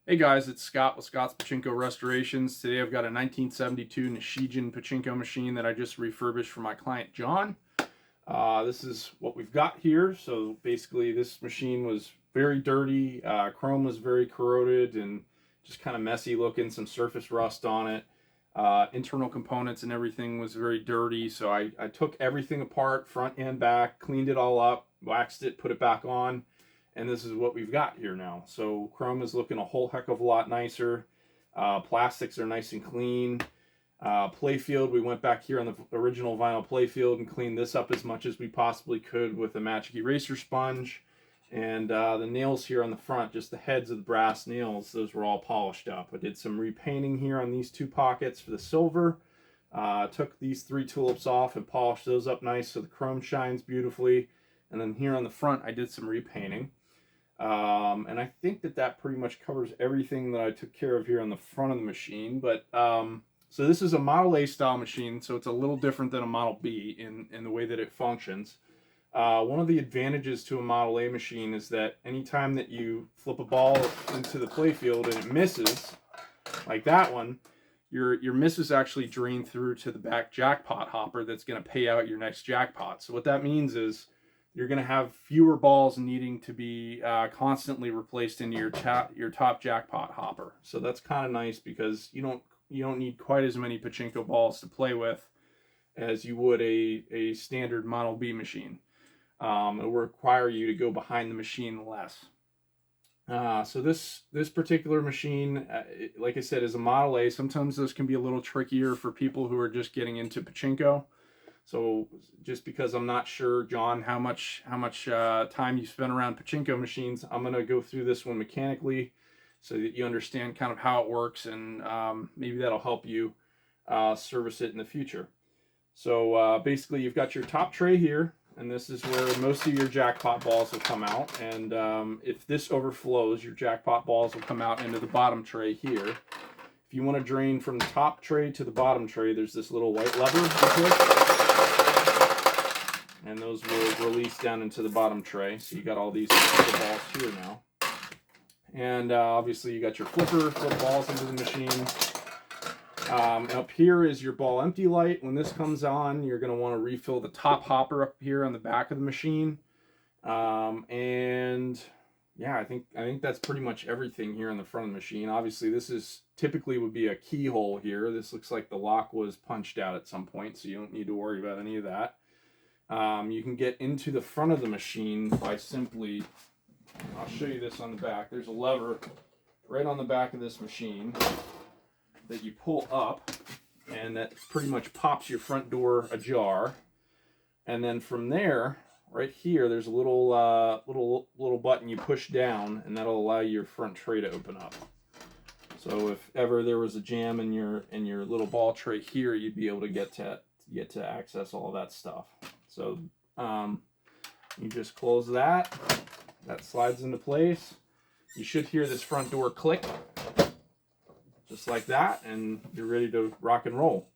Hey guys, it's Scott with Scott's Pachinko Restorations. Today I've got a 1972 Nishijin Pachinko machine that I just refurbished for my client John. This is what we've got here. So basically this machine was very dirty, chrome was very corroded and just kind of messy looking, some surface rust on it. Internal components and everything was very dirty, so I took everything apart, front and back, cleaned it all up, waxed it, put it back on. And this is what we've got here now. So chrome is looking a whole heck of a lot nicer. Plastics are nice and clean. Playfield, we went back here on the original vinyl playfield and cleaned this up as much as we possibly could with a magic eraser sponge. And the nails here on the front, just the heads of the brass nails, those were all polished up. I did some repainting here on these two pockets for the silver. Took these 3 tulips off and polished those up nice so the chrome shines beautifully. And then here on the front, I did some repainting. And I think that pretty much covers everything that I took care of here on the front of the machine. But so this is a Model A style machine, so it's a little different than a Model B in the way that it functions. One of the advantages to a Model A machine is that anytime that you flip a ball into the playfield and it misses, like that one, your misses actually drain through to the back jackpot hopper that's going to pay out your next jackpot. So what that means is you're going to have fewer balls needing to be constantly replaced into your top jackpot hopper. So that's kind of nice because you don't need quite as many pachinko balls to play with as you would a standard Model B machine. It will require you to go behind the machine less. So this particular machine, like I said, is a Model A. Sometimes this can be a little trickier for people who are just getting into pachinko. So just because I'm not sure, John, how much time you spent around pachinko machines, I'm going to go through this one mechanically so that you understand kind of how it works, and maybe that'll help you service it in the future. So basically you've got your top tray here, and this is where most of your jackpot balls will come out. And if this overflows, your jackpot balls will come out into the bottom tray here. If you want to drain from the top tray to the bottom tray, there's this little white lever you push, and those will release down into the bottom tray. So you got all these balls here now. And obviously you got your flip balls into the machine. Up here is your ball empty light. When this comes on, you're going to want to refill the top hopper up here on the back of the machine. And yeah, I think that's pretty much everything here on the front of the machine. Obviously this is typically would be a keyhole here. This looks like the lock was punched out at some point, so you don't need to worry about any of that. You can get into the front of the machine by simply, I'll show you this on the back. There's a lever right on the back of this machine that you pull up, and that pretty much pops your front door ajar. And then from there, right here, there's a little button you push down, and that'll allow your front tray to open up. So if ever there was a jam in your little ball tray here, you'd be able to get to access all of that stuff. So you just close that. That slides into place. You should hear this front door click, just like that, and you're ready to rock and roll.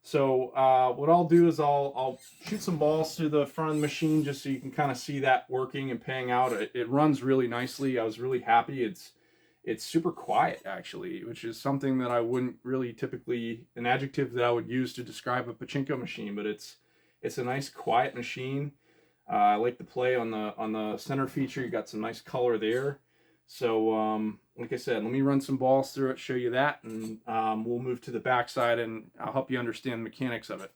So what I'll do is I'll shoot some balls through the front of the machine just so you can kind of see that working and paying out. It runs really nicely. I was really happy. It's super quiet, actually, which is something that I wouldn't really typically, an adjective that I would use to describe a pachinko machine, but it's a nice quiet machine. I like the play on the center feature. You got some nice color there. So like I said, let me run some balls through it, show you that, and we'll move to the back side and I'll help you understand the mechanics of it.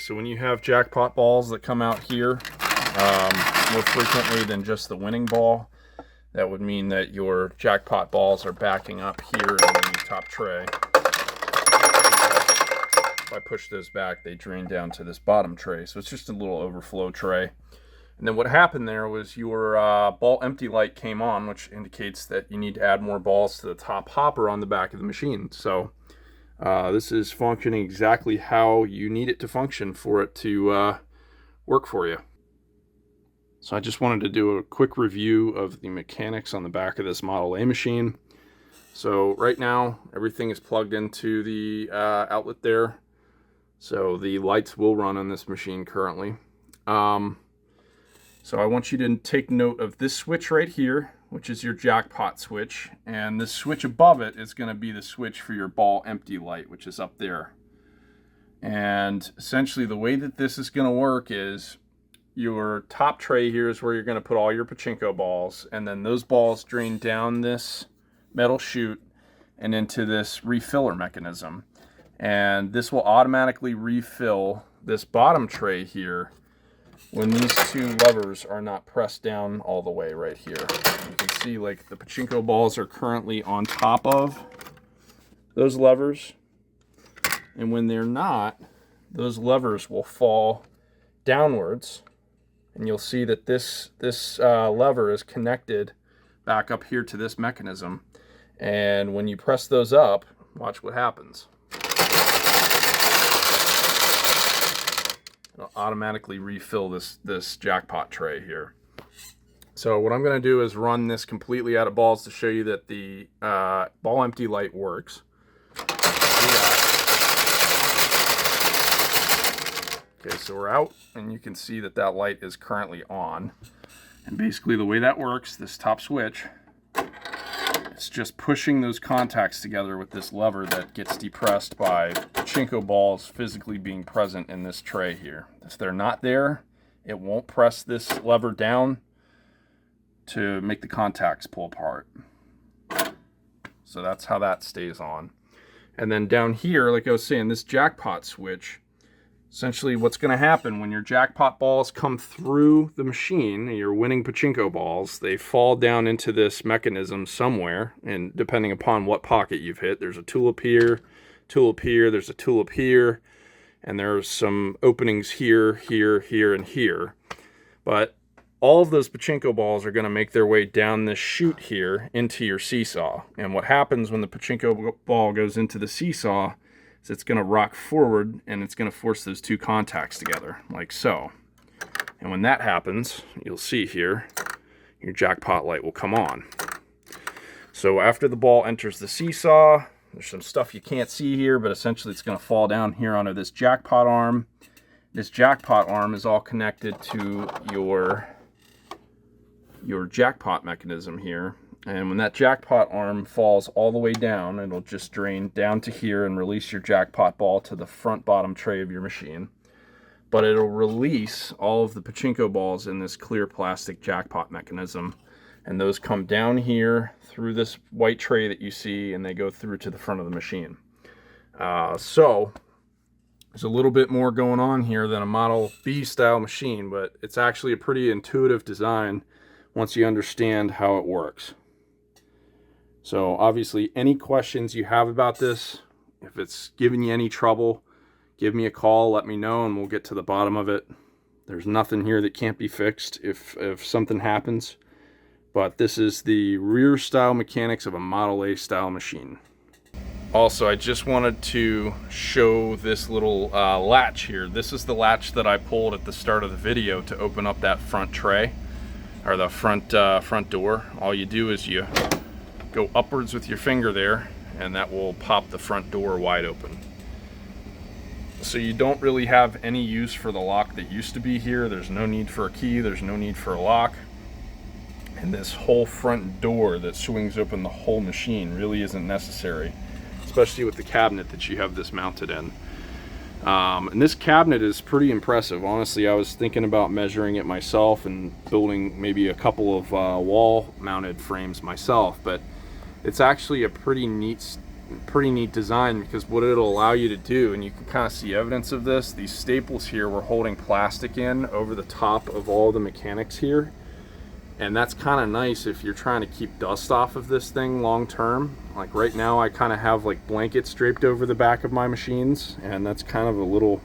so when you have jackpot balls that come out here more frequently than just the winning ball, that would mean that your jackpot balls are backing up here in the top tray. If I push those back, they drain down to this bottom tray. So it's just a little overflow tray. And then what happened there was your ball empty light came on, which indicates that you need to add more balls to the top hopper on the back of the machine. So this is functioning exactly how you need it to function for it to work for you. So I just wanted to do a quick review of the mechanics on the back of this Model A machine. So right now, everything is plugged into the outlet there. So the lights will run on this machine currently. So I want you to take note of this switch right here, which is your jackpot switch. And this switch above it is going to be the switch for your ball empty light, which is up there. And essentially the way that this is going to work is your top tray here is where you're going to put all your pachinko balls, and then those balls drain down this metal chute and into this refiller mechanism, and this will automatically refill this bottom tray here when these two levers are not pressed down all the way right here. You can see like the pachinko balls are currently on top of those levers, and when they're not, those levers will fall downwards. And you'll see that this lever is connected back up here to this mechanism. And when you press those up, watch what happens. It'll automatically refill this jackpot tray here. So what I'm going to do is run this completely out of balls to show you that the ball empty light works. Okay, so we're out, and you can see that that light is currently on. And basically the way that works, this top switch, it's just pushing those contacts together with this lever that gets depressed by pachinko balls physically being present in this tray here. If they're not there, it won't press this lever down to make the contacts pull apart. So that's how that stays on. And then down here, like I was saying, this jackpot switch, essentially what's going to happen when your jackpot balls come through the machine, your winning pachinko balls, they fall down into this mechanism somewhere, and depending upon what pocket you've hit, there's a tulip here, there's a tulip here, and there's some openings here, here, here, and here. But all of those pachinko balls are going to make their way down this chute here into your seesaw. And what happens when the pachinko ball goes into the seesaw, it's going to rock forward, and it's going to force those two contacts together, like so. And when that happens, you'll see here, your jackpot light will come on. So after the ball enters the seesaw, there's some stuff you can't see here, but essentially it's going to fall down here onto this jackpot arm. This jackpot arm is all connected to your jackpot mechanism here. And when that jackpot arm falls all the way down, it'll just drain down to here and release your jackpot ball to the front bottom tray of your machine. But it'll release all of the pachinko balls in this clear plastic jackpot mechanism. And those come down here through this white tray that you see, and they go through to the front of the machine. So there's a little bit more going on here than a Model B style machine, but it's actually a pretty intuitive design once you understand how it works. So obviously any questions you have about this, if it's giving you any trouble, give me a call, let me know, and we'll get to the bottom of it. There's nothing here that can't be fixed if something happens. But this is the rear style mechanics of a Model A style machine. Also, I just wanted to show this little latch here. This is the latch that I pulled at the start of the video to open up that front tray, or the front door. All you do is you go upwards with your finger there, and that will pop the front door wide open. So you don't really have any use for the lock that used to be here. There's no need for a key, there's no need for a lock. And this whole front door that swings open the whole machine really isn't necessary, especially with the cabinet that you have this mounted in. And this cabinet is pretty impressive. Honestly, I was thinking about measuring it myself and building maybe a couple of wall mounted frames myself, but it's actually a pretty neat pretty neat design, because what it'll allow you to do, and you can kind of see evidence of this, these staples here were holding plastic in over the top of all the mechanics here. And that's kind of nice if you're trying to keep dust off of this thing long term. Like right now I kind of have like blankets draped over the back of my machines, and that's kind of a little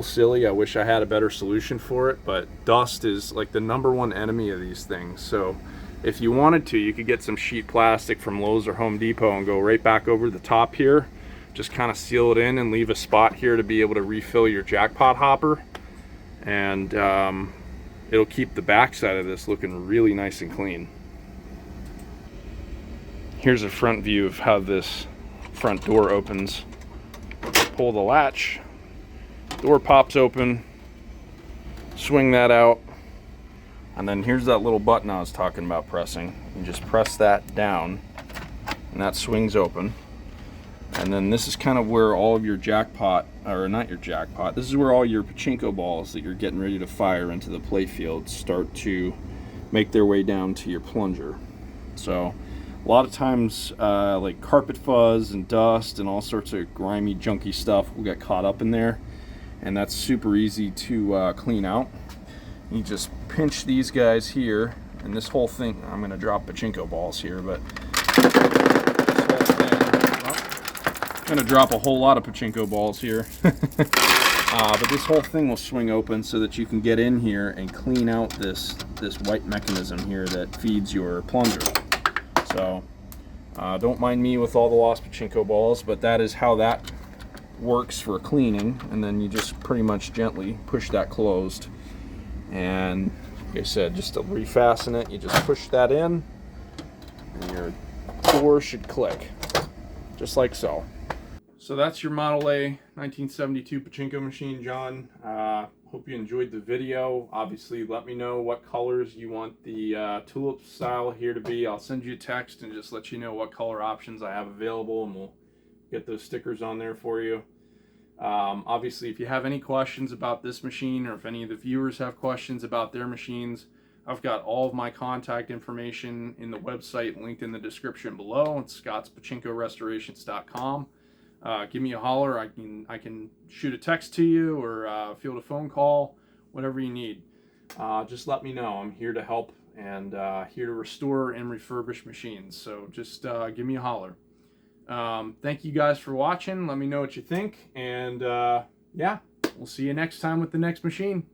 silly. I wish I had a better solution for it, but dust is like the #1 enemy of these things. So if you wanted to, you could get some sheet plastic from Lowe's or Home Depot and go right back over the top here, just kind of seal it in and leave a spot here to be able to refill your jackpot hopper. And it'll keep the backside of this looking really nice and clean. Here's a front view of how this front door opens. Pull the latch, door pops open, swing that out, and then here's that little button I was talking about pressing. You just press that down and that swings open. And then this is kind of where all of your jackpot, or not your jackpot, this is where all your pachinko balls that you're getting ready to fire into the playfield start to make their way down to your plunger. So a lot of times like carpet fuzz and dust and all sorts of grimy, junky stuff will get caught up in there, and that's super easy to clean out. You just pinch these guys here, and this whole thing, I'm going to drop pachinko balls here, but gonna drop a whole lot of pachinko balls here. But this whole thing will swing open so that you can get in here and clean out this white mechanism here that feeds your plunger. So don't mind me with all the lost pachinko balls, but that is how that works for cleaning. And then you just pretty much gently push that closed, and like I said, just to refasten it, you just push that in and your door should click just like so. So that's your Model A 1972 Pachinko machine, John. Hope you enjoyed the video. Obviously, let me know what colors you want the tulip style here to be. I'll send you a text and just let you know what color options I have available, and we'll get those stickers on there for you. Obviously, if you have any questions about this machine, or if any of the viewers have questions about their machines, I've got all of my contact information in the website linked in the description below. It's scottspachinkorestorations.com. Give me a holler. I can shoot a text to you, or field a phone call, whatever you need. Just let me know. I'm here to help, and here to restore and refurbish machines. So just give me a holler. Thank you guys for watching. Let me know what you think, and yeah, we'll see you next time with the next machine.